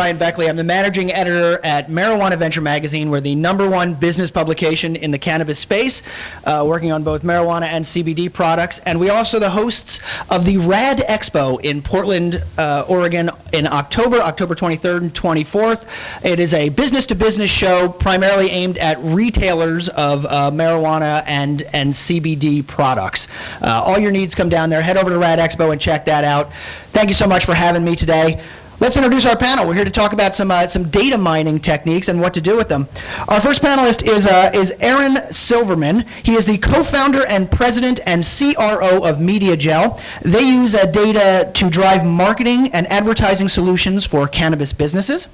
Brian Beckley. I'm the managing editor at Marijuana Venture Magazine. We're the #1 business publication in the cannabis space, working on both marijuana and CBD products. And we also the hosts of the RAD Expo in Portland, Oregon in October 23rd and 24th. It is a business-to-business show primarily aimed at retailers of marijuana and CBD products. All your needs come down there. Head over to RAD Expo and check that out. Thank you so much for having me today. Let's introduce our panel. We're here to talk about some data mining techniques and what to do with them. Our first panelist is Aaron Silverman. He is the co-founder and president and CRO of MediaGel. They use data to drive marketing and advertising solutions for cannabis businesses.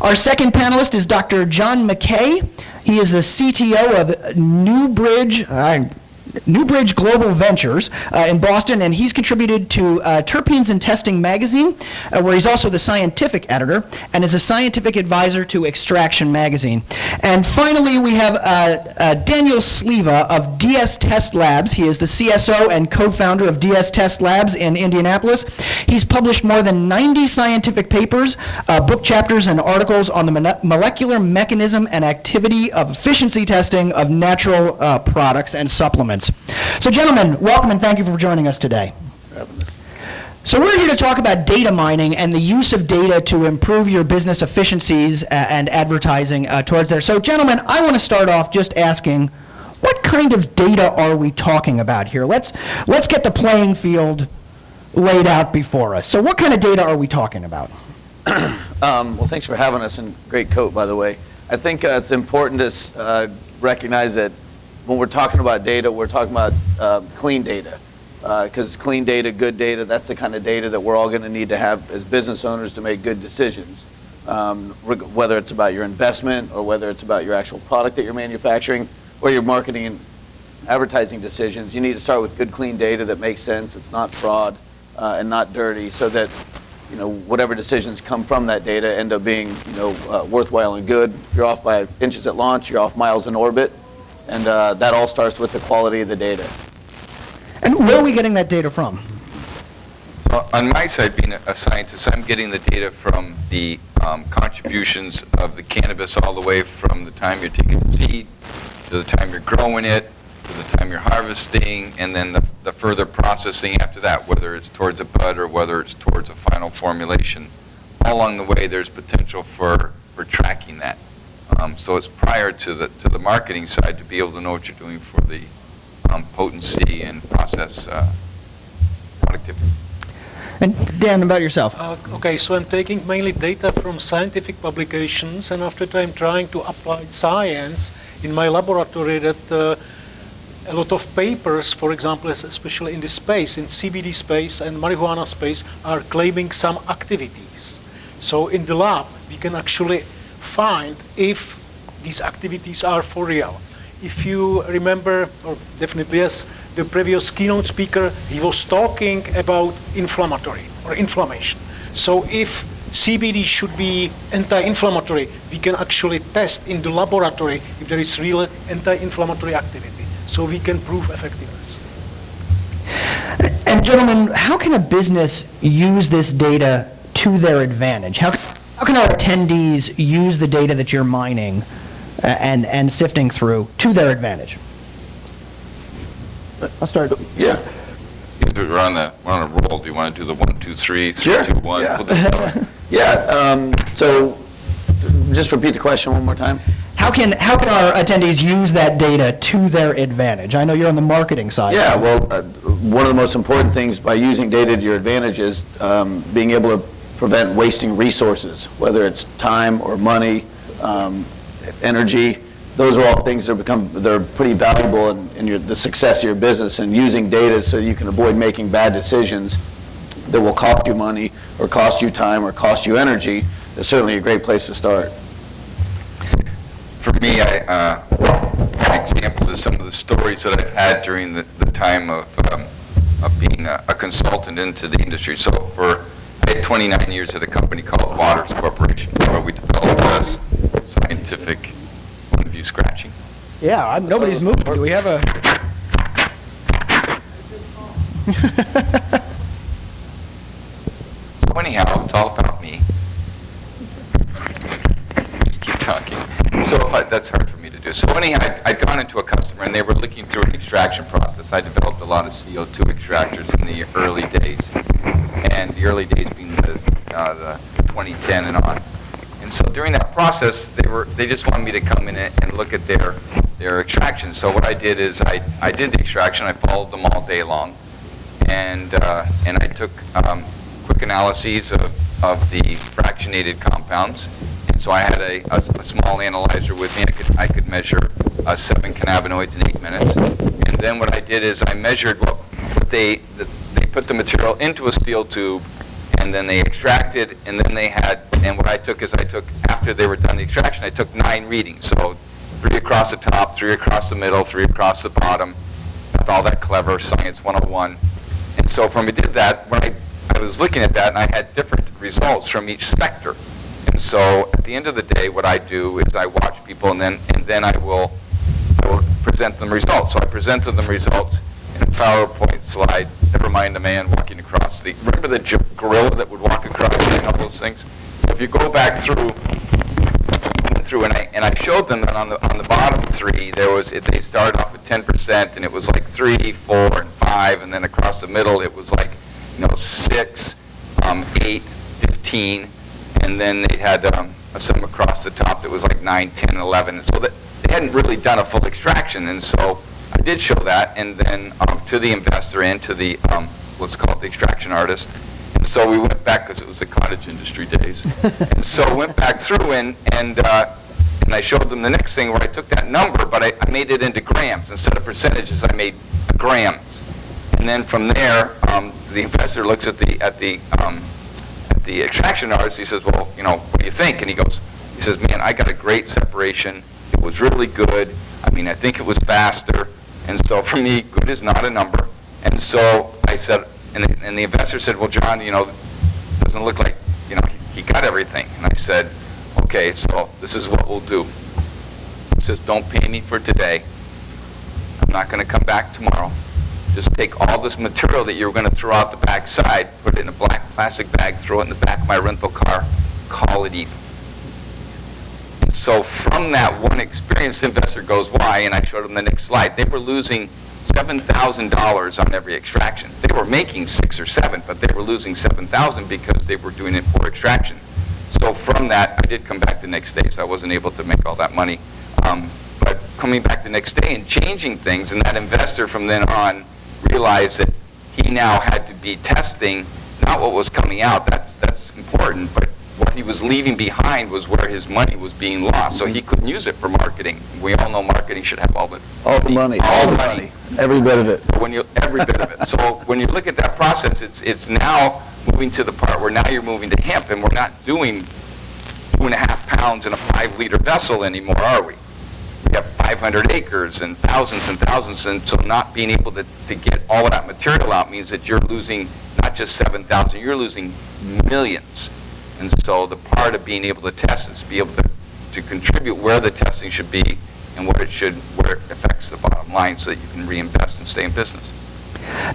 Our second panelist is Dr. John McKay. He is the CTO of Newbridge Global Ventures in Boston, and he's contributed to Terpenes and Testing magazine, where he's also the scientific editor and is a scientific advisor to Extraction magazine. And finally, we have Daniel Sleva of DS Test Labs. He is the CSO and co-founder of DS Test Labs in Indianapolis. He's published more than 90 scientific papers, book chapters, and articles on the molecular mechanism and activity of efficiency testing of natural products and supplements. So gentlemen, welcome and thank you for joining us today. So we're here to talk about data mining and the use of data to improve your business efficiencies and advertising towards there. So gentlemen, I want to start off just asking, what kind of data are we talking about here? Let's get the playing field laid out before us. So what kind of data are we talking about? Well, thanks for having us, and great coat, by the way. I think it's important to recognize that when we're talking about data, we're talking about clean data, because clean data, good data, that's the kind of data that we're all going to need to have as business owners to make good decisions, whether it's about your investment or whether it's about your actual product that you're manufacturing or your marketing and advertising decisions. You need to start with good, clean data that makes sense, it's not fraud and not dirty, so that whatever decisions come from that data end up being worthwhile and good. If you're off by inches at launch, you're off miles in orbit. And that all starts with the quality of the data. And where are we getting that data from? Well, on my side, being a scientist, I'm getting the data from the contributions of the cannabis all the way from the time you're taking the seed to the time you're growing it, to the time you're harvesting, and then the further processing after that, whether it's towards a bud or whether it's towards a final formulation. All along the way, there's potential for tracking that. So it's prior to the marketing side to be able to know what you're doing for the potency and process productivity. And Dan, about yourself? Okay, so I'm taking mainly data from scientific publications, and after that I'm trying to apply science in my laboratory that a lot of papers, for example, especially in this space, in CBD space and marijuana space, are claiming some activities. So in the lab, we can actually find if these activities are for real. If you remember, or definitely yes, the previous keynote speaker, he was talking about inflammatory or inflammation. So if CBD should be anti-inflammatory, we can actually test in the laboratory if there is real anti-inflammatory activity. So we can prove effectiveness. And gentlemen, how can a business use this data to their advantage? How can our attendees use the data that you're mining and sifting through to their advantage? I'll start. Yeah. We're on a roll. Do you want to do the 1, 2, 3, 3, Sure. 2, 1? Yeah. Yeah. So just repeat the question one more time. How can our attendees use that data to their advantage? I know you're on the marketing side. Yeah, well, one of the most important things by using data to your advantage is being able to prevent wasting resources, whether it's time or money, energy. Those are all things that they're pretty valuable in the success of your business, and using data so you can avoid making bad decisions that will cost you money or cost you time or cost you energy is certainly a great place to start. For me, an example is some of the stories that I've had during the time of being a consultant into the industry. So I had 29 years at a company called Waters Corporation, where we developed scientific point of view scratching. Yeah, nobody's moved. Do we have a... So anyhow, it's all about me. So that's hard for me to do. So anyhow, I'd gone into a customer and they were looking through an extraction process. I developed a lot of CO2 extractors in the early days, and the early days being the 2010 and on. And so during that process, they just wanted me to come in and look at their extraction. So what I did is I did the extraction. I followed them all day long, and I took quick analyses of the fractionated compounds. And so I had a small analyzer with me. I could measure 7 cannabinoids in 8 minutes. And then what I did is I measured what they put the material into a steel tube, and then they extracted, and then and what I took is after they were done the extraction, I took 9 readings. So 3 across the top, 3 across the middle, 3 across the bottom. That's all that clever Science 101. And so when we did that, when I was looking at that, and I had different results from each sector. And so at the end of the day, what I do is I watch people, and then I will present them results. So I presented them results in a PowerPoint slide. Never mind the man walking across remember the gorilla that would walk across and all those things? So if you go back through, and I showed them that on the bottom 3, they started off with 10%, and it was like 3, 4, and 5, and then across the middle it was like 6, 8, 15, and then they had some across the top that was like 9, 10, and 11. And so they hadn't really done a full extraction, and so I did show that, and then to the investor and to the, let's call it the extraction artist. And so we went back, because it was the cottage industry days, and so went back through and I showed them the next thing where I took that number, but I made it into grams. Instead of percentages, I made grams. And then from there, the investor looks at the extraction artist. He says, well, what do you think? And he says, man, I got a great separation. It was really good. I mean, I think it was faster. And so for me, good is not a number. And so I said, and the investor said, well, John, it doesn't look like, he got everything. And I said, okay, so this is what we'll do. He says, don't pay me for today. I'm not going to come back tomorrow. Just take all this material that you were going to throw out the back side, put it in a black plastic bag, throw it in the back of my rental car, call it even. And so from that one experience, the investor goes, why? And I showed him the next slide. They were losing $7,000 on every extraction. They were making 6 or 7, but they were losing $7,000 because they were doing it for extraction. So from that, I did come back the next day, so I wasn't able to make all that money. But coming back the next day and changing things, and that investor from then on realized that he now had to be testing not what was coming out, that's important, but what he was leaving behind was where his money was being lost. So he couldn't use it for marketing. We all know marketing should have all the money. Every bit of it. Every bit of it. So when you look at that process, it's now moving to the part where now you're moving to hemp, and we're not doing 2.5 pounds in a 5-liter vessel anymore, are we? We have 500 acres and thousands, and so not being able to get all of that material out means that you're losing not just 7,000, you're losing millions. And so the part of being able to test is to be able to contribute where the testing should be and where it affects the bottom line, so that you can reinvest and stay in business.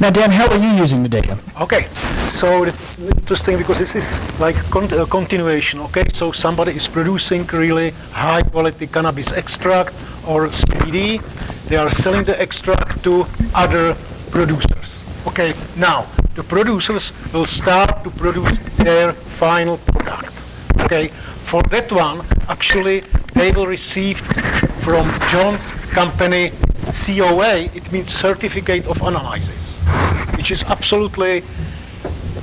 Now, Dan, how are you using the data? Okay, so it's interesting because this is like a continuation. Okay, so somebody is producing really high quality cannabis extract or CBD. They are selling the extract to other producers. Okay, now the producers will start to produce their final product. Okay, for that one, actually, they will receive from John's company COA, it means Certificate of Analysis, which is absolutely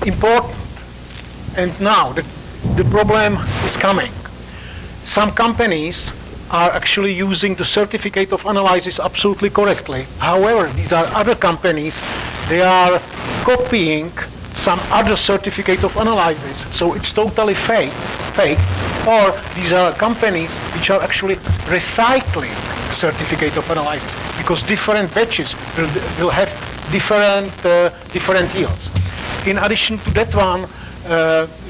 important. And now the problem is coming. Some companies are actually using the Certificate of Analysis absolutely correctly. However, these are other companies, they are copying some other Certificate of Analysis, so it's totally fake. Or these are companies which are actually recycling Certificate of Analysis, because different batches will have different yields. In addition to that one,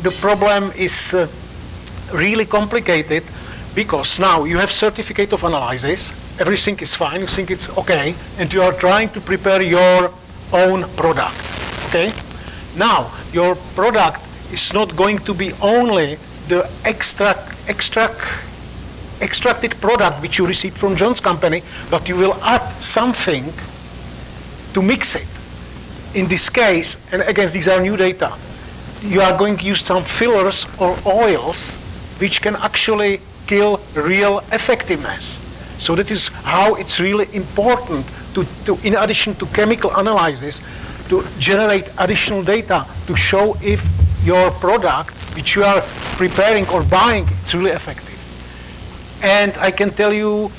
the problem is really complicated, because now you have Certificate of Analysis, everything is fine, you think it's okay, and you are trying to prepare your own product. Okay? Now, your product is not going to be only the extract extracted product which you received from John's company, but you will add something to mix it. In this case, and again, these are new data, you are going to use some fillers or oils which can actually kill real effectiveness. So that is how it's really important to in addition to chemical analysis, to generate additional data to show if your product which you are preparing or buying is really effective. And I can tell you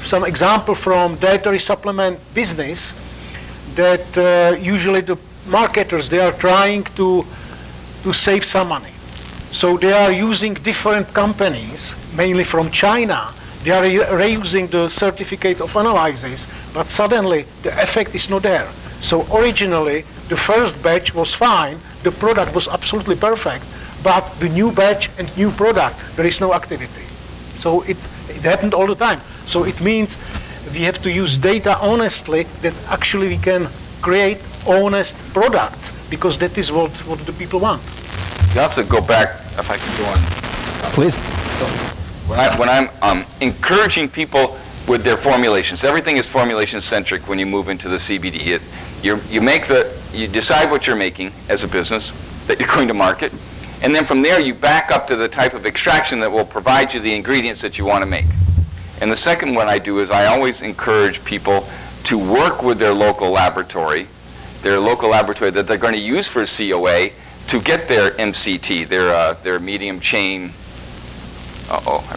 some example from dietary supplement business that usually the marketers, they are trying to save some money. So they are using different companies, mainly from China. They are reusing the certificate of analysis, but suddenly the effect is not there. So originally, the first batch was fine, the product was absolutely perfect, but the new batch and new product, there is no activity. So it happened all the time. So it means we have to use data honestly, that actually we can create honest products, because that is what the people want. You also go back, if I could go on. Please. When I'm encouraging people with their formulations, everything is formulation centric when you move into the CBD. You decide what you're making as a business that you're going to market, and then from there you back up to the type of extraction that will provide you the ingredients that you want to make. And the second one I do is I always encourage people to work with their local laboratory that they're going to use for COA to get their MCT, their medium chain.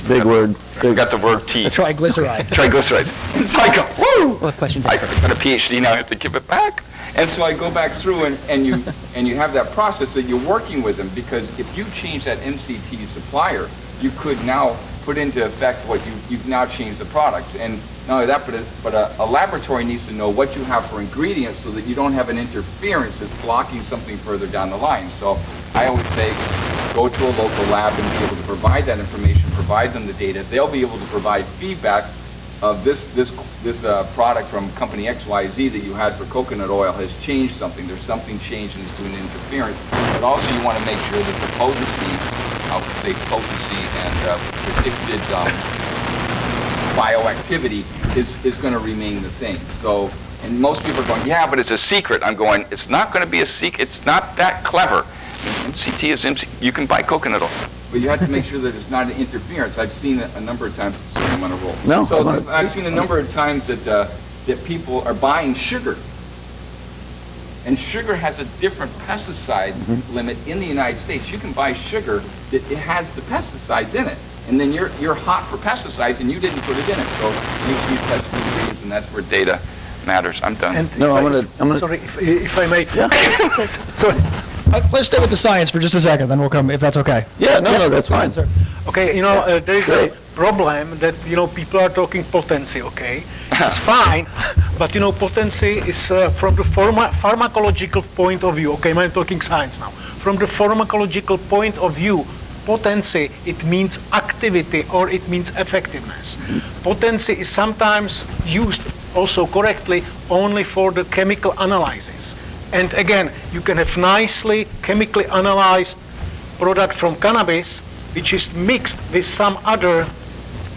Big word. I got the word T. Triglyceride. Triglycerides. So I go, woo! What questions? I got a PhD now, I have to give it back. And so I go back through and you have that process that you're working with them, because if you change that MCT supplier, you could now put into effect what you've now changed the product. And not only that, but a laboratory needs to know what you have for ingredients so that you don't have an interference that's blocking something further down the line. So I always say, go to a local lab and be able to provide that information, provide them the data. They'll be able to provide feedback of this product from company XYZ that you had for coconut oil has changed something. There's something changed and it's doing interference. But also you want to make sure that the potency and predicted bioactivity is going to remain the same. So, and most people are going, yeah, but it's a secret. I'm going, it's not going to be a secret. It's not that clever. MCT is MCT. You can buy coconut oil, but you have to make sure that it's not an interference. I've seen it a number of times. Sorry, I'm on a roll. No. So I've seen a number of times that people are buying sugar, and sugar has a different pesticide limit in the United States. You can buy sugar that it has the pesticides in it, and then you're hot for pesticides, and you didn't put it in it. So make sure you test the ingredients, and that's where data matters. I'm done. And No, I'm gonna. Sorry, if I may. Yeah. Sorry. Let's stay with the science for just a second, then we'll come, if that's okay. Yeah, no, that's fine. Okay, there is Great. a problem that, people are talking potency, okay? It's fine, but, potency is from the pharmacological point of view, okay, I'm talking science now. From the pharmacological point of view, potency, it means activity or it means effectiveness. Potency is sometimes used also correctly only for the chemical analysis. And again, you can have nicely chemically analyzed product from cannabis, which is mixed with some other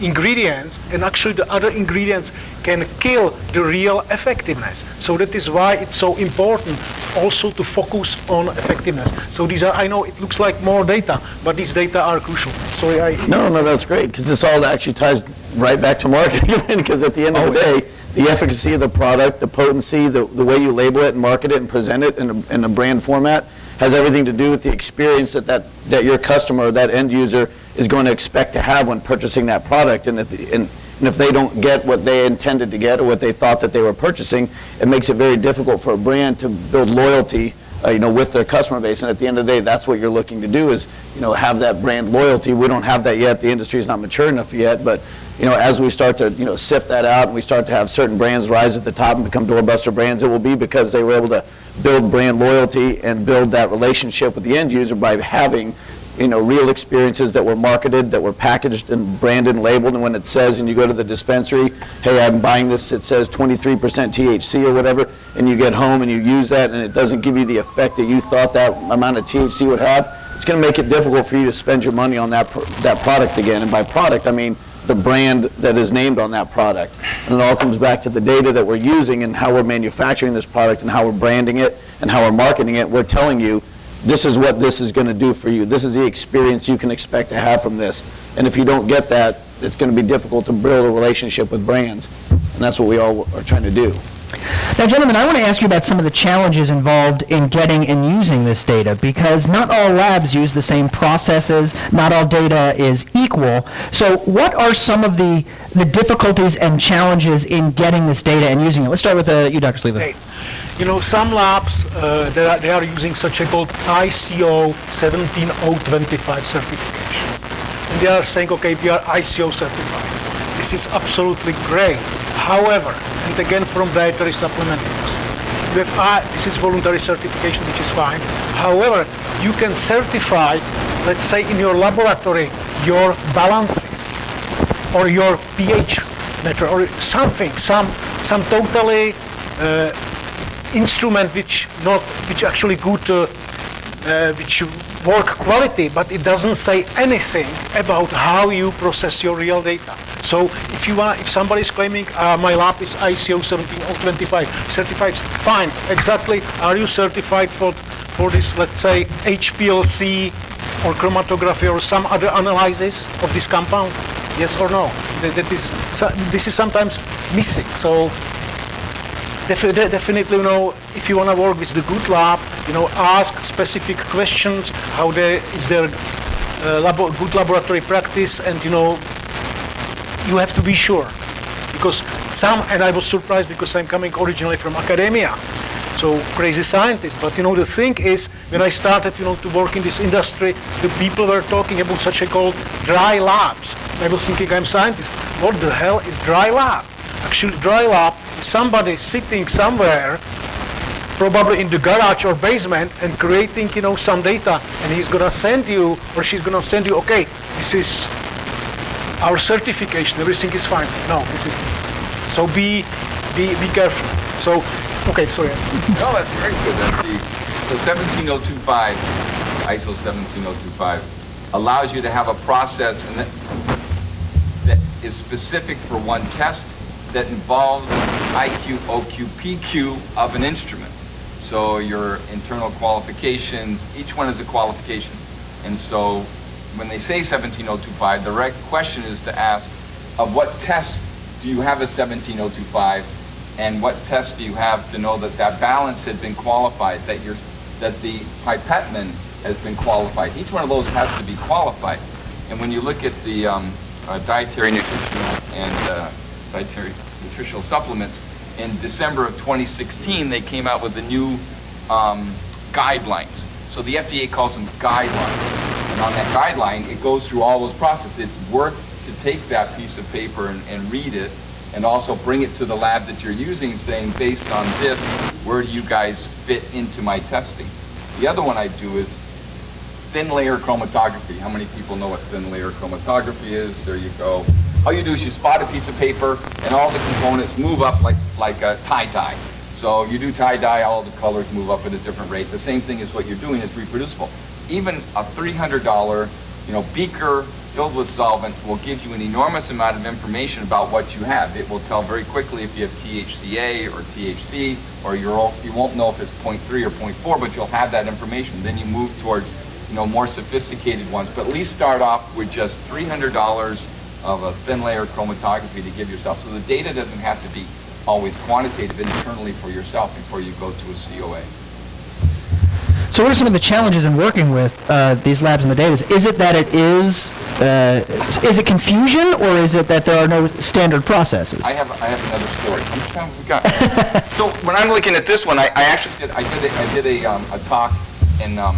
ingredients, and actually the other ingredients can kill the real effectiveness. So that is why it's so important also to focus on effectiveness. So these are, I know it looks like more data, but these data are crucial. Sorry, No, that's great, because this all actually ties right back to marketing, because at the end of the day, the efficacy of the product, the potency, the way you label it and market it and present it in a brand format has everything to do with the experience that your customer, that end user, is going to expect to have when purchasing that product. And if they don't get what they intended to get or what they thought that they were purchasing, it makes it very difficult for a brand to build loyalty with their customer base. And at the end of the day, that's what you're looking to do is, have that brand loyalty. We don't have that yet. The industry is not mature enough yet, but as we start to, sift that out and we start to have certain brands rise at the top and become doorbuster brands, it will be because they were able to build brand loyalty and build that relationship with the end user by having, real experiences that were marketed, that were packaged and branded and labeled. And when it says, and you go to the dispensary, hey, I'm buying this, it says 23% THC or whatever, and you get home and you use that and it doesn't give you the effect that you thought that amount of THC would have, it's going to make it difficult for you to spend your money on that product again. And by product, I mean the brand that is named on that product. And it all comes back to the data that we're using and how we're manufacturing this product and how we're branding it and how we're marketing it. We're telling you, this is what this is going to do for you. This is the experience you can expect to have from this. And if you don't get that, it's going to be difficult to build a relationship with brands. And that's what we all are trying to do. Now, gentlemen, I want to ask you about some of the challenges involved in getting and using this data, because not all labs use the same processes, not all data is equal. So what are some of the difficulties and challenges in getting this data and using it? Let's start with you, Dr. Sleva. Okay. You know, some labs, they are using such a called ICO 17025 certification. And they are saying, okay, we are ICO certified. This is absolutely great. However, and again from dietary supplement industry, this is voluntary certification, which is fine. However, you can certify, let's say in your laboratory, your balances or your pH meter or something, some totally instrument which actually good, which work quality, but it doesn't say anything about how you process your real data. So if somebody is claiming my lab is ICO 17025 certified, fine, exactly. Are you certified for this, let's say, HPLC or chromatography or some other analysis of this compound? Yes or no? This is sometimes missing. So definitely, you know, if you want to work with the good lab, you know, ask specific questions. Is there good laboratory practice, and you know, you have to be sure, because and I was surprised because I'm coming originally from academia, so crazy scientist. But you know, the thing is, when I started, you know, to work in this industry, the people were talking about such a called dry labs. I was thinking, I'm a scientist. What the hell is dry lab? Actually, dry lab is somebody sitting somewhere, probably in the garage or basement, and creating, you know, some data, and he's gonna send you, or she's gonna send you, okay, this is our certification, everything is fine. No, this is, so be careful. So, okay, sorry. No, that's very good. So 17025, ISO 17025, allows you to have a process that is specific for one test that involves IQ, OQ, PQ of an instrument. So your internal qualifications, each one is a qualification. And so when they say 17025, the right question is to ask, of what test do you have a 17025, and what test do you have to know that that balance has been qualified, that the pipetteman has been qualified. Each one of those has to be qualified. And when you look at the dietary nutritional and dietary nutritional supplements, in December of 2016, they came out with the new guidelines. So the FDA calls them guidelines. And on that guideline, it goes through all those processes. It's worth to take that piece of paper and read it, and also bring it to the lab that you're using, saying, based on this, where do you guys fit into my testing? The other one I do is thin layer chromatography. How many people know what thin layer chromatography is? There you go. All you do is you spot a piece of paper, and all the components move up like a tie-dye. So you do tie-dye, all the colors move up at a different rate. The same thing is what you're doing is reproducible. Even a $300, beaker filled with solvent will give you an enormous amount of information about what you have. It will tell very quickly if you have THCA or THC, or you won't know if it's 0.3 or 0.4, but you'll have that information. Then you move towards more sophisticated ones. But at least start off with just $300 of a thin layer chromatography to give yourself. So the data doesn't have to be always quantitative internally for yourself before you go to a COA. So what are some of the challenges in working with these labs and the data? Is it that it is it confusion, or is it that there are no standard processes? I have another story. So when I'm looking at this one, I actually did a talk in a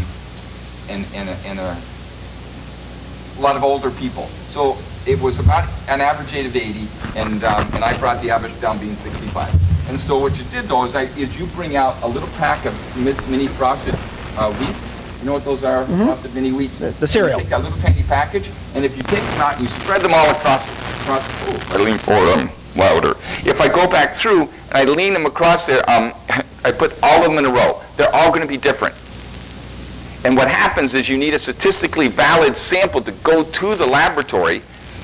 lot of older people. So it was about an average age of 80, and I brought the average down being 65. And so what you did though is you bring out a little pack of mini frosted wheats. You know what those are? Mm-hmm. Frosted mini wheats. The cereal. You take that little tiny package, and if you take them out and you spread them all across. I lean forward louder. If I go back through and I lean them across there, I put all of them in a row. They're all going to be different. And what happens is you need a statistically valid sample to go to the laboratory,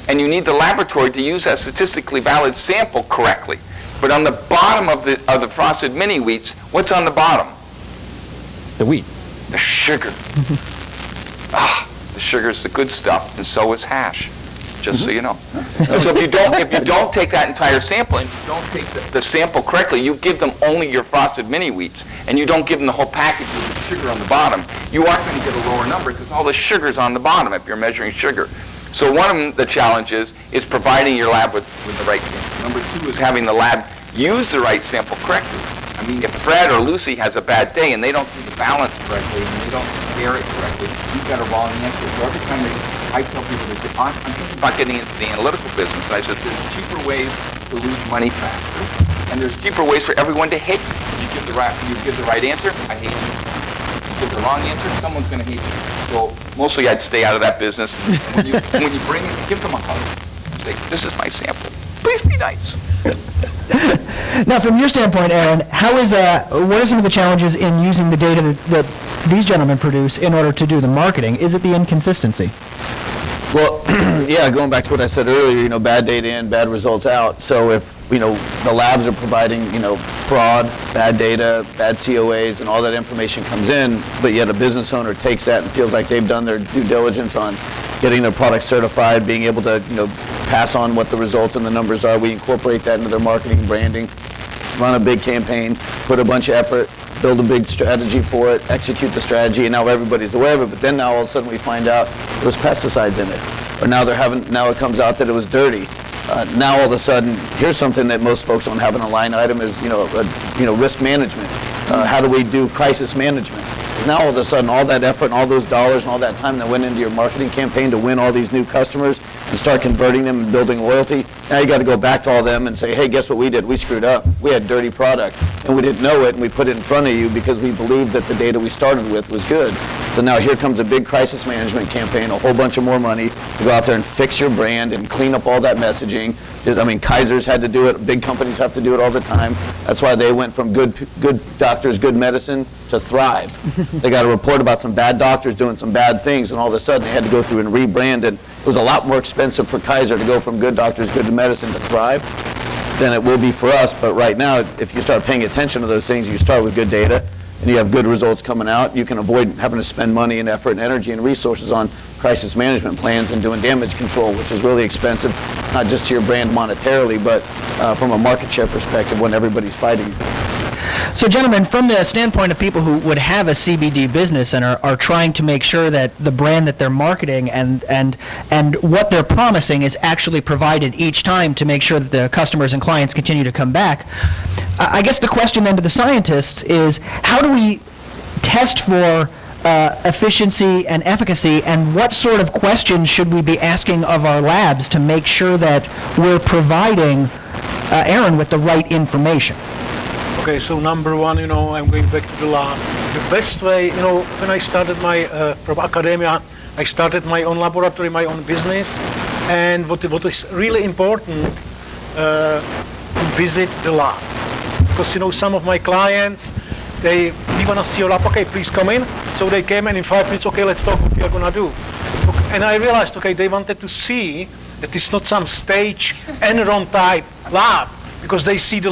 and you need the laboratory to use that statistically valid sample correctly. But on the bottom of the frosted mini wheats, what's on the bottom? The wheat. The sugar. The sugar is the good stuff, and so is hash. Just so you know. So if you don't take that entire sample and you don't take the sample correctly, you give them only your frosted mini wheats, and you don't give them the whole package with the sugar on the bottom, you are going to get a lower number because all the sugar's on the bottom if you're measuring sugar. So one of the challenges is providing your lab with the right sample. Number two is having the lab use the right sample correctly. I mean, if Fred or Lucy has a bad day and they don't do the balance correctly and they don't compare it correctly, you've got a wrong answer. So every time I tell people this, I'm thinking about getting into the analytical business, and I said there's cheaper ways to lose money faster, and there's cheaper ways for everyone to hate you. You give the right answer, I hate you. You give the wrong answer, someone's going to hate you. So mostly I'd stay out of that business. And when you bring it, give them a hug. Say, this is my sample. Please be nice. Now, from your standpoint, Aaron, what are some of the challenges in using the data that these gentlemen produce in order to do the marketing? Is it the inconsistency? Well, yeah, going back to what I said earlier, bad data in, bad results out. So if, the labs are providing, fraud, bad data, bad COAs, and all that information comes in, but yet a business owner takes that and feels like they've done their due diligence on getting their product certified, being able to, pass on what the results and the numbers are. We incorporate that into their marketing and branding, run a big campaign, put a bunch of effort, build a big strategy for it, execute the strategy, and now everybody's aware of it. But then now all of a sudden we find out there was pesticides in it, or now it comes out that it was dirty. Now all of a sudden, here's something that most folks don't have in a line item is risk management. How do we do crisis management? Now all of a sudden, all that effort and all those dollars and all that time that went into your marketing campaign to win all these new customers and start converting them and building loyalty, now you got to go back to all them and say, hey, guess what we did? We screwed up. We had dirty product, and we didn't know it, and we put it in front of you because we believed that the data we started with was good. So now here comes a big crisis management campaign, a whole bunch of more money to go out there and fix your brand and clean up all that messaging. Kaiser's had to do it. Big companies have to do it all the time. That's why they went from good doctors, good medicine to Thrive. They got a report about some bad doctors doing some bad things, and all of a sudden they had to go through and rebrand, and it was a lot more expensive for Kaiser to go from good doctors, good medicine to Thrive than it will be for us. But right now, if you start paying attention to those things, you start with good data, and you have good results coming out, you can avoid having to spend money and effort and energy and resources on crisis management plans and doing damage control, which is really expensive, not just to your brand monetarily, but from a market share perspective when everybody's fighting. So, gentlemen, from the standpoint of people who would have a CBD business and are trying to make sure that the brand that they're marketing and what they're promising is actually provided each time to make sure that the customers and clients continue to come back, I guess the question then to the scientists is, how do we test for efficiency and efficacy, and what sort of questions should we be asking of our labs to make sure that we're providing Aaron with the right information? Okay, so number one, I'm going back to the lab. The best way, when I started from academia, I started my own laboratory, my own business, and what is really important, to visit the lab. Because, some of my clients, we want to see your lab, okay, please come in. So they came, and in 5 minutes, okay, let's talk what we are going to do. And I realized, okay, they wanted to see that it's not some stage Enron type lab, because they see the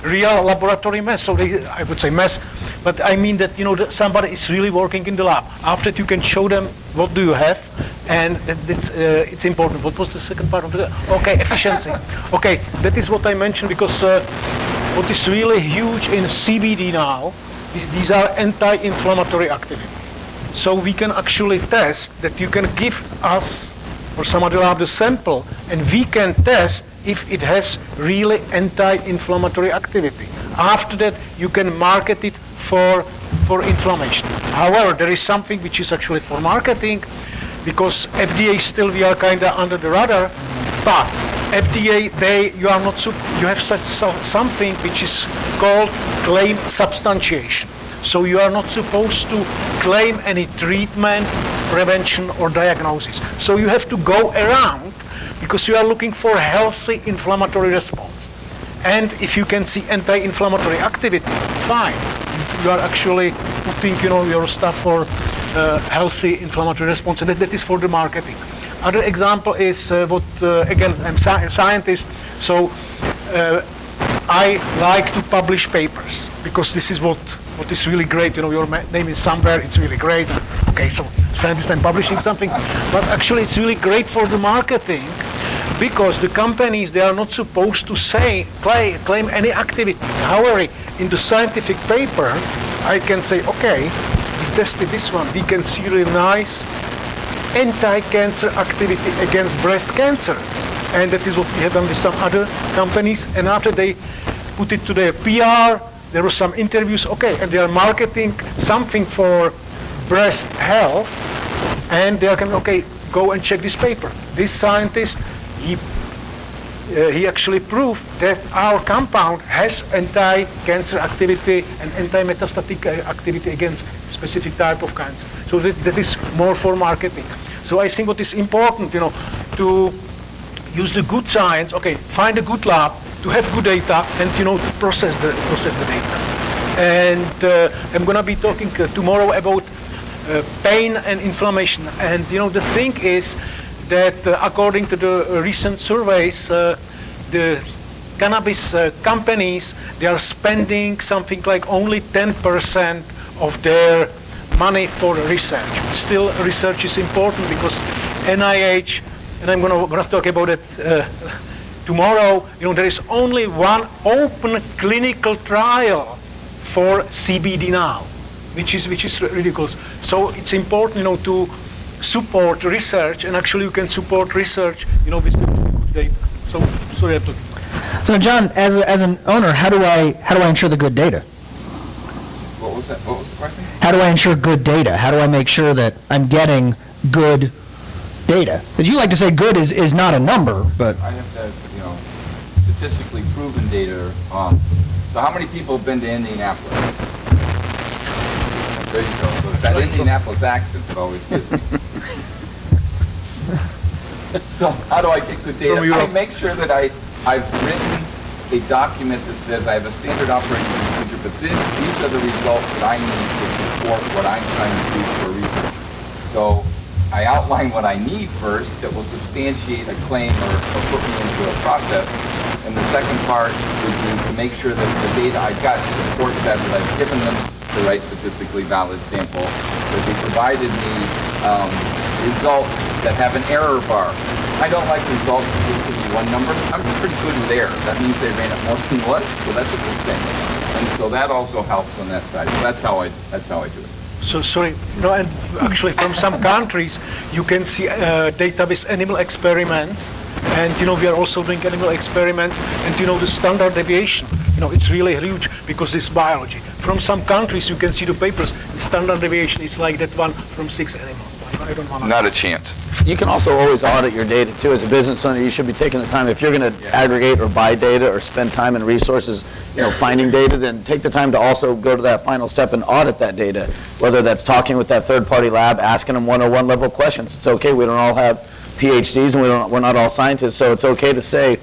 real laboratory mess. So I would say mess, but I mean that, that somebody is really working in the lab. After that, you can show them what do you have, and it's important. What was the second part of the? Okay, efficiency. Okay, that is what I mentioned, because what is really huge in CBD now is these are anti-inflammatory activity. So we can actually test that you can give us or some other lab the sample, and we can test if it has really anti-inflammatory activity. After that, you can market it for inflammation. However, there is something which is actually for marketing, because FDA still we are kind of under the radar, but FDA, you have something which is called claim substantiation. So you are not supposed to claim any treatment, prevention, or diagnosis. So you have to go around, because you are looking for a healthy inflammatory response. And if you can see anti-inflammatory activity, fine. You are actually putting, your stuff for healthy inflammatory response, and that is for the marketing. Other example is again, I'm a scientist, so I like to publish papers because this is what is really great. Your name is somewhere, it's really great. Okay, so scientist, I'm publishing something, but actually it's really great for the marketing because the companies, they are not supposed to claim any activities. However, in the scientific paper, I can say, okay, we tested this one, we can see really nice anti-cancer activity against breast cancer. And that is what we have done with some other companies. And after they put it to their PR, there were some interviews, okay, and they are marketing something for breast health, and they are going, okay, go and check this paper. This scientist, he actually proved that our compound has anti-cancer activity and anti-metastatic activity against specific type of cancer. So that is more for marketing. So I think what is important, to use the good science, okay, find a good lab, to have good data, and to process the data. And I'm going to be talking tomorrow about pain and inflammation. And the thing is that according to the recent surveys, the cannabis companies, they are spending something like only 10% of their money for research. Still, research is important because NIH, and I'm going to talk about it tomorrow, there is only one open clinical trial for CBD now, which is ridiculous. So it's important, to support research, and actually you can support research, with good data. So sorry, I took it. So John, as an owner, how do I ensure the good data? What was that? What was the question? How do I ensure good data? How do I make sure that I'm getting good data? Because you like to say good is not a number, but I have to, statistically proven data. So how many people have been to Indianapolis? There you go. So it's that Indianapolis accent that always gives me. So how do I get good data? I make sure that I've written a document that says I have a standard operating procedure, but these are the results that I need to support what I'm trying to do for research. So I outline what I need first that will substantiate a claim or put me into a process. And the second part would be to make sure that the data I've got supports that I've given them the right statistically valid sample, that they provided me results that have an error bar. I don't like results that just give me one number. I'm pretty good with error. That means they ran it more than once, so that's a good thing. And so that also helps on that side. So that's how I do it. So sorry, and actually from some countries you can see data with animal experiments, and we are also doing animal experiments, and the standard deviation, it's really huge because it's biology. From some countries you can see the papers, the standard deviation is like that one from 6 animals. I don't want to. Not a chance. You can also always audit your data too. As a business owner, you should be taking the time. If you're going to aggregate or buy data or spend time and resources, finding data, then take the time to also go to that final step and audit that data. Whether that's talking with that third-party lab, asking them 101 level questions. It's okay. We don't all have PhDs, and we're not all scientists, so it's okay to say,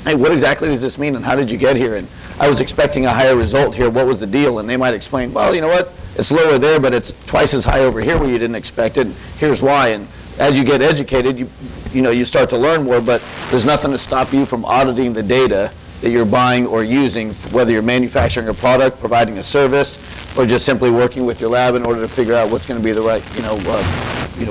hey, what exactly does this mean, and how did you get here? And I was expecting a higher result here. What was the deal? And they might explain, well, you know what? It's lower there, but it's twice as high over here where you didn't expect it. Here's why. And as you get educated, you start to learn more, but there's nothing to stop you from auditing the data that you're buying or using, whether you're manufacturing a product, providing a service, or just simply working with your lab in order to figure out what's going to be the right,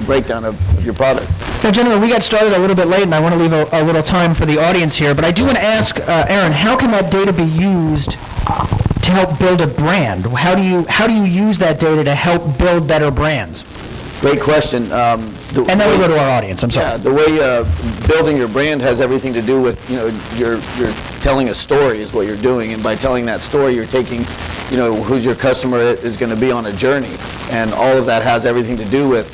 breakdown of your product. Now, gentlemen, we got started a little bit late, and I want to leave a little time for the audience here, but I do want to ask Aaron, how can that data be used to help build a brand? How do you use that data to help build better brands? Great question. And then we go to our audience. I'm sorry. Yeah, the way building your brand has everything to do with, you're telling a story is what you're doing, and by telling that story, you're taking, who's your customer is going to be on a journey, and all of that has everything to do with,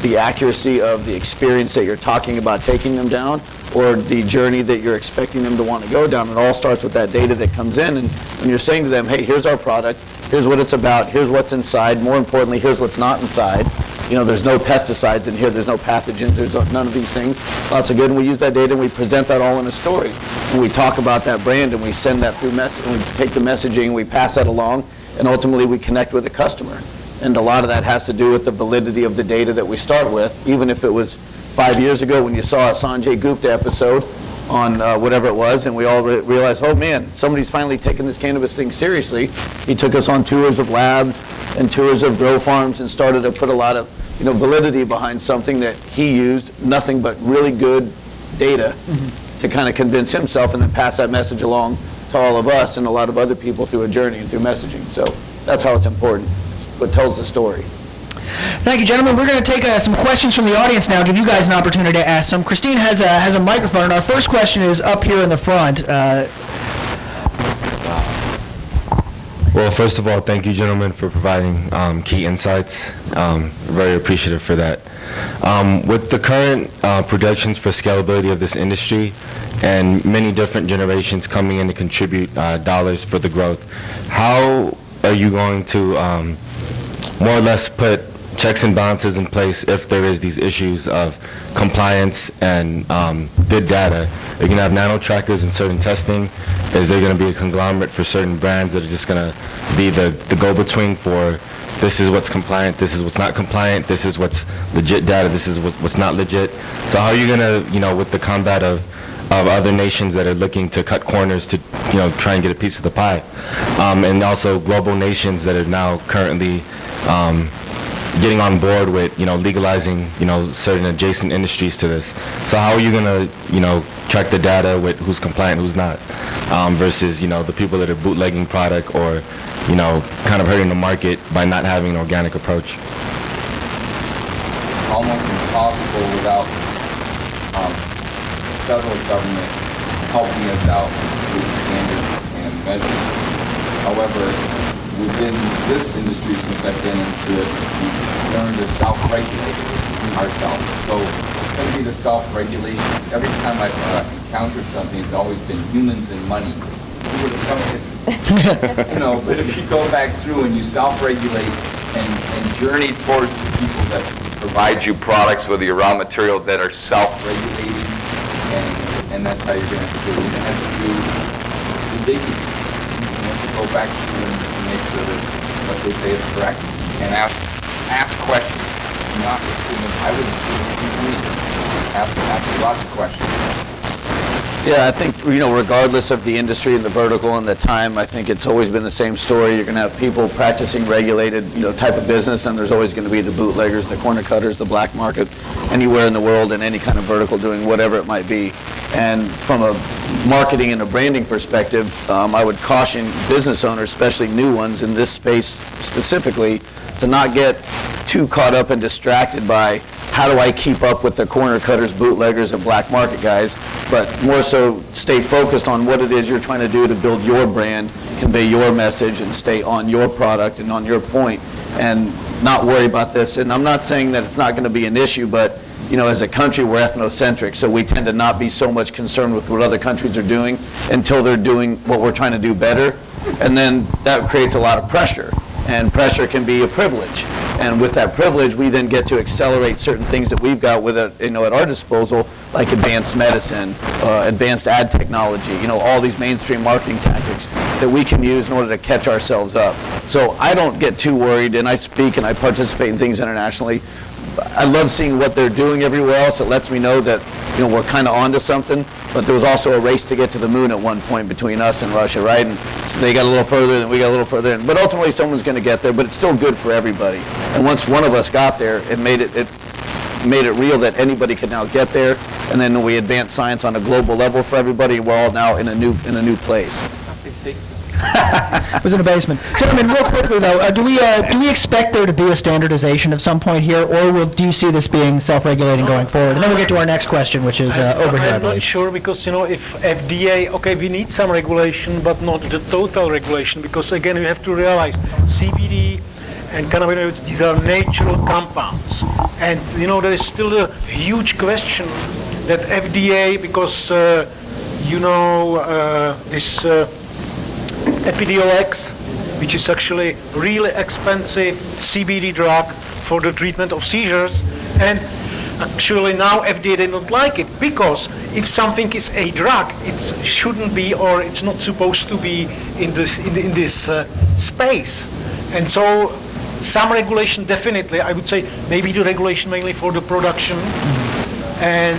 the accuracy of the experience that you're talking about taking them down, or the journey that you're expecting them to want to go down. It all starts with that data that comes in, and when you're saying to them, hey, here's our product, here's what it's about, here's what's inside, more importantly, here's what's not inside. There's no pesticides in here, there's no pathogens, there's none of these things. Lots of good, and we use that data and we present that all in a story. And we talk about that brand and we send that through message, and we take the messaging and we pass that along, and ultimately we connect with the customer. And a lot of that has to do with the validity of the data that we start with. Even if it was 5 years ago when you saw a Sanjay Gupta episode on whatever it was, and we all realized, oh man, somebody's finally taking this cannabis thing seriously. He took us on tours of labs and tours of grow farms and started to put a lot of validity behind something that he used, nothing but really good data to kind of convince himself and then pass that message along to all of us and a lot of other people through a journey and through messaging. So that's how it's important. It's what tells the story. Thank you, gentlemen. We're going to take some questions from the audience now, give you guys an opportunity to ask some. Christine has a microphone, and our first question is up here in the front. Well, first of all, thank you, gentlemen, for providing key insights. Very appreciative for that. With the current projections for scalability of this industry and many different generations coming in to contribute dollars for the growth, how are you going to more or less put checks and balances in place if there is these issues of compliance and good data? Are you going to have nano trackers in certain testing? Is there going to be a conglomerate for certain brands that are just going to be the go-between for this is what's compliant, this is what's not compliant, this is what's legit data, this is what's not legit? So how are you going to, with the combat of other nations that are looking to cut corners to, try and get a piece of the pie, and also global nations that are now currently getting on board with, legalizing, certain adjacent industries to this. So how are you going to, track the data with who's compliant, who's not, versus, the people that are bootlegging product or, kind of hurting the market by not having an organic approach? Almost impossible without the federal government helping us out with standards and measures. However, within this industry, since I've been into it, we've learned to self-regulate ourselves. So it's going to be the self-regulation. Every time I've encountered something, it's always been humans and money. But if you go back through and you self-regulate and journey towards the people that provide you products with your raw material that are self-regulating, and that's how you're going to have to do it. You're going to have to do the digging. You have to go back through and make sure that what they say is correct, and ask questions. Not assume. I wouldn't assume. Ask lots of questions. Yeah, I think, regardless of the industry and the vertical and the time, I think it's always been the same story. You're going to have people practicing regulated, type of business, and there's always going to be the bootleggers, the corner cutters, the black market, anywhere in the world in any kind of vertical doing whatever it might be. And from a marketing and a branding perspective, I would caution business owners, especially new ones in this space specifically, to not get too caught up and distracted by how do I keep up with the corner cutters, bootleggers, and black market guys, but more so stay focused on what it is you're trying to do to build your brand, convey your message, and stay on your product and on your point, and not worry about this. And I'm not saying that it's not going to be an issue, but as a country, we're ethnocentric, so we tend to not be so much concerned with what other countries are doing until they're doing what we're trying to do better, and then that creates a lot of pressure. And pressure can be a privilege. And with that privilege, we then get to accelerate certain things that we've got with it, at our disposal, like advanced medicine, advanced ad technology, all these mainstream marketing tactics that we can use in order to catch ourselves up. So I don't get too worried, and I speak and I participate in things internationally. I love seeing what they're doing everywhere else. It lets me know that we're kind of onto something. But there was also a race to get to the moon at one point between us and Russia, right? And so they got a little further, and we got a little further. But ultimately, someone's going to get there. But it's still good for everybody. And once one of us got there, it made it real that anybody could now get there. And then we advanced science on a global level for everybody. We're all now in a new place. It was in a basement. Gentlemen, real quickly though, do we expect there to be a standardization at some point here, or do you see this being self-regulating going forward? And then we'll get to our next question, which is over here, I I'm believe. not sure, because if FDA, okay, we need some regulation, but not the total regulation, because again, you have to realize CBD and cannabinoids, these are natural compounds, and there is still a huge question that FDA, because this Epidiolex, which is actually really expensive CBD drug for the treatment of seizures, and actually now FDA did not like it, because if something is a drug, it shouldn't be, or it's not supposed to be in this space. And so some regulation definitely. I would say maybe the regulation mainly for the production, and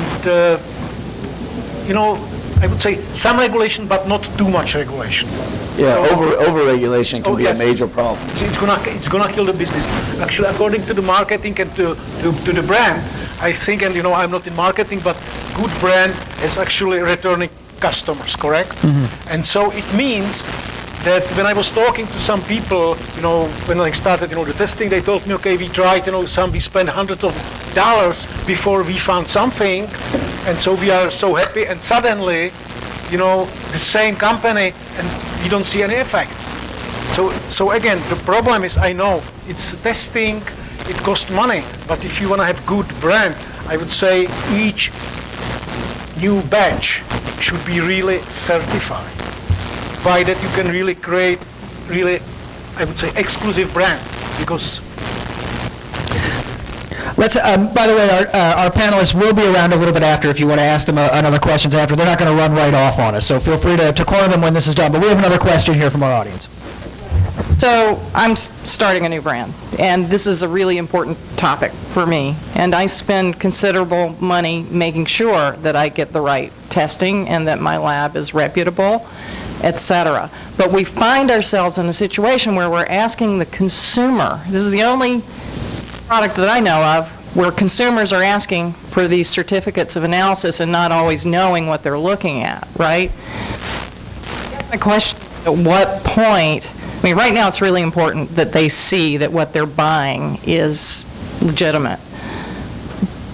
I would say some regulation, but not too much regulation. Yeah, So- over-regulation can be yes. a major problem. It's gonna kill the business. Actually, according to the marketing and to the brand, I think, and I'm not in marketing, but good brand is actually returning customers, correct? And so it means that when I was talking to some people, when I started, the testing, they told me, okay, we tried, we spent hundreds of dollars before we found something, and so we are so happy, and suddenly, the same company, and we don't see any effect. So again, the problem is, I know, it's testing, it costs money, but if you want to have good brand, I would say each new batch should be really certified. By that you can really create, I would say, exclusive brand, because Let's. By the way, our panelists will be around a little bit after if you want to ask them another questions after. They're not going to run right off on us, so feel free to corner them when this is done. But we have another question here from our audience. So I'm starting a new brand, and this is a really important topic for me. And I spend considerable money making sure that I get the right testing and that my lab is reputable, et cetera. But we find ourselves in a situation where we're asking the consumer, this is the only product that I know of where consumers are asking for these certificates of analysis and not always knowing what they're looking at, right? My question, at what point, I mean, right now it's really important that they see that what they're buying is legitimate.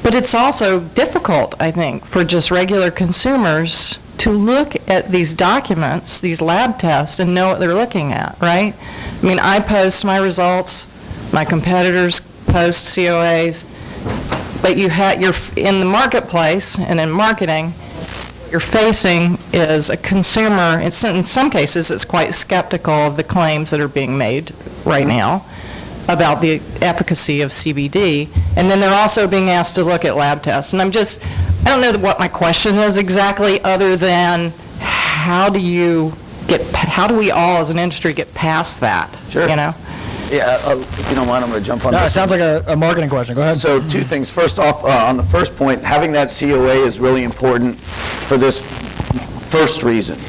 But it's also difficult, I think, for just regular consumers to look at these documents, these lab tests, and know what they're looking at, right? I mean, I post my results, my competitors post COAs, but you're in the marketplace and in marketing, you're facing is a consumer, in some cases, it's quite skeptical of the claims that are being made right now about the efficacy of CBD, and then they're also being asked to look at lab tests. And I don't know what my question is exactly, other than how do we all as an industry get past that? Sure. Yeah, if you don't mind, I'm going to jump on No, this. it sounds like a marketing question. Go ahead. So two things. First off, on the first point, having that COA is really important for this first reason.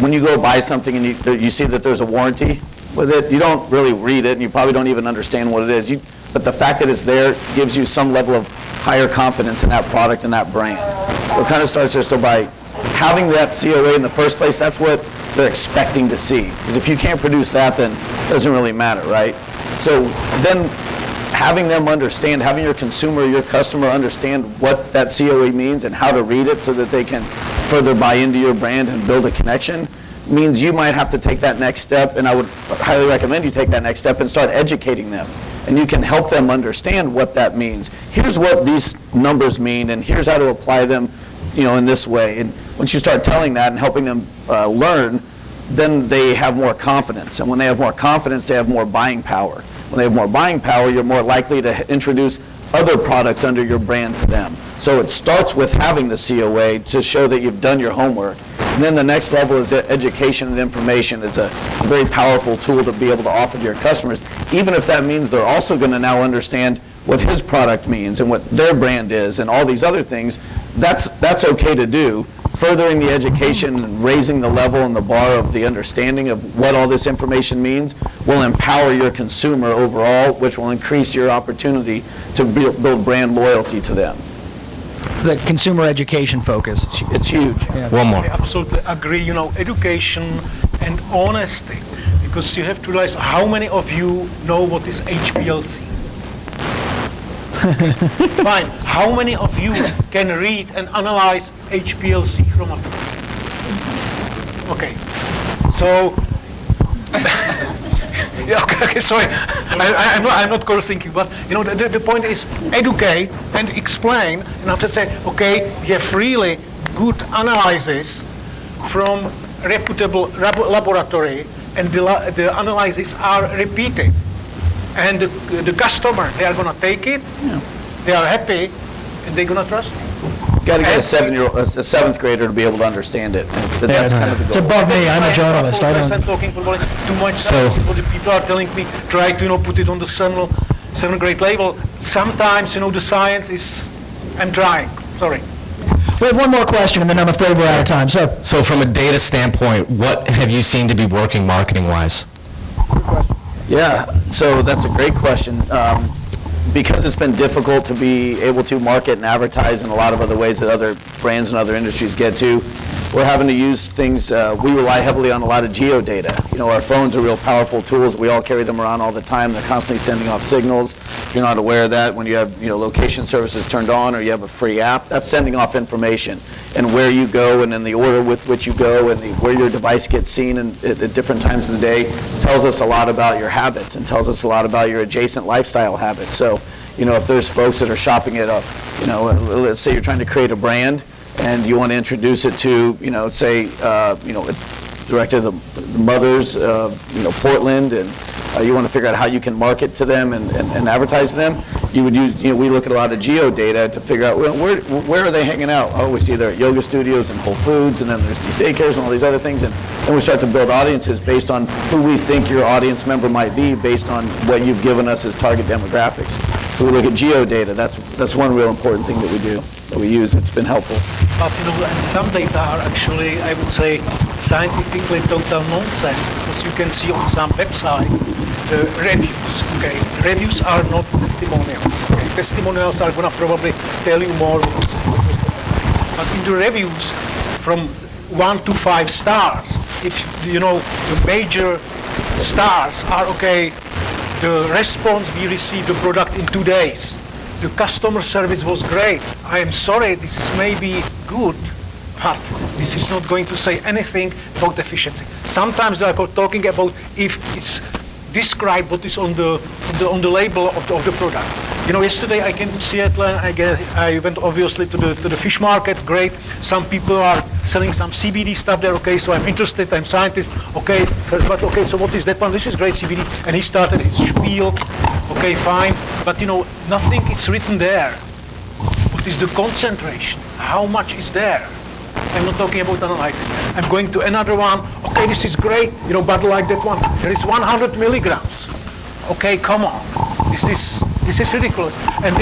When you go buy something and you see that there's a warranty with it, you don't really read it, and you probably don't even understand what it is. But the fact that it's there gives you some level of higher confidence in that product and that brand. So it kind of starts there. So by having that COA in the first place, that's what they're expecting to see. Because if you can't produce that, then it doesn't really matter, right? So then having them understand, having your consumer, your customer understand what that COA means and how to read it so that they can further buy into your brand and build a connection means you might have to take that next step, and I would highly recommend you take that next step and start educating them. And you can help them understand what that means. Here's what these numbers mean, and here's how to apply them, in this way. And once you start telling that and helping them learn, then they have more confidence. And when they have more confidence, they have more buying power. When they have more buying power, you're more likely to introduce other products under your brand to them. So it starts with having the COA to show that you've done your homework. And then the next level is education and information. It's a very powerful tool to be able to offer to your customers, even if that means they're also going to now understand what his product means and what their brand is and all these other things. That's okay to do. Furthering the education and raising the level and the bar of the understanding of what all this information means will empower your consumer overall, which will increase your opportunity to build brand loyalty to them. It's the consumer education focus. It's huge. One more. I absolutely agree, education and honesty, because you have to realize how many of you know what is HPLC? Fine. How many of you can read and analyze HPLC from a... Okay. So... Yeah, okay, sorry. I'm not cursing you, but the point is educate and explain, and after say, okay, we have really good analysis from reputable laboratory, and the analyses are repeated, and the customer, they are going to take it, they are happy, and they're going to trust it. Got to get a seventh grader to be able to understand it. And that's kind of the It's goal. above me, I'm a journalist, I I'm don't. talking probably too much. The people are telling me, try to, put it on the seventh grade level. Sometimes, the science is, I'm trying, sorry. We have one more question, and then I'm afraid we're out of time, so. So from a data standpoint, what have you seen to be working marketing-wise? Yeah, so that's a great question. Because it's been difficult to be able to market and advertise in a lot of other ways that other brands and other industries get to, we're having to use things, we rely heavily on a lot of geodata. Our phones are real powerful tools. We all carry them around all the time. They're constantly sending off signals. If you're not aware of that, when you have, location services turned on or you have a free app, that's sending off information. And where you go and in the order with which you go and where your device gets seen at different times of the day tells us a lot about your habits and tells us a lot about your adjacent lifestyle habits. So, if there's folks that are shopping at let's say you're trying to create a brand and you want to introduce it to, say, director of the mothers, Portland, and you want to figure out how you can market to them and advertise to them, you would use, we look at a lot of geodata to figure out, well, where are they hanging out? Oh, we see they're at yoga studios and Whole Foods, and then there's these daycares and all these other things, and then we start to build audiences based on who we think your audience member might be based on what you've given us as target demographics. So we look at geodata. That's one real important thing that we do, that we use. It's been helpful. But and some data are actually, I would say, scientifically total nonsense, because you can see on some websites the reviews. Okay, reviews are not testimonials. Okay? Testimonials are going to probably tell you more. But in the reviews, from 1 to 5 stars, if the major stars are okay. The response we received the product in 2 days. The customer service was great. I am sorry, this is maybe good, but this is not going to say anything about efficiency. Sometimes they are talking about if it's describe what is on the label of the product. Yesterday I came to Seattle and I went obviously to the fish market. Great. Some people are selling some CBD stuff there. Okay, so I'm interested. I'm scientist. Okay, but okay, so what is that one? This is great CBD. And he started his spiel. Okay, fine. But nothing is written there. What is the concentration? How much is there? I'm not talking about analysis. I'm going to another one. Okay, this is great, but like that one, there is 100 milligrams. Okay, come on. This is ridiculous. And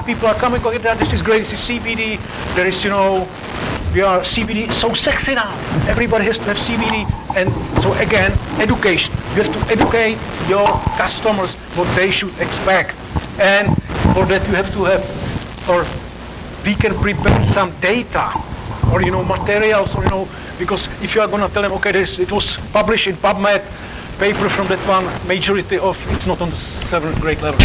people are coming, okay, this is great, this is CBD. There is, we are CBD, so sexy now. Everybody has to have CBD. And so again, education. You have to educate your customers what they should expect. And for that you have to have, or we can prepare some data or materials, or because if you are going to tell them, okay, it was published in PubMed, paper from that one, majority of it's not on the 7th grade level.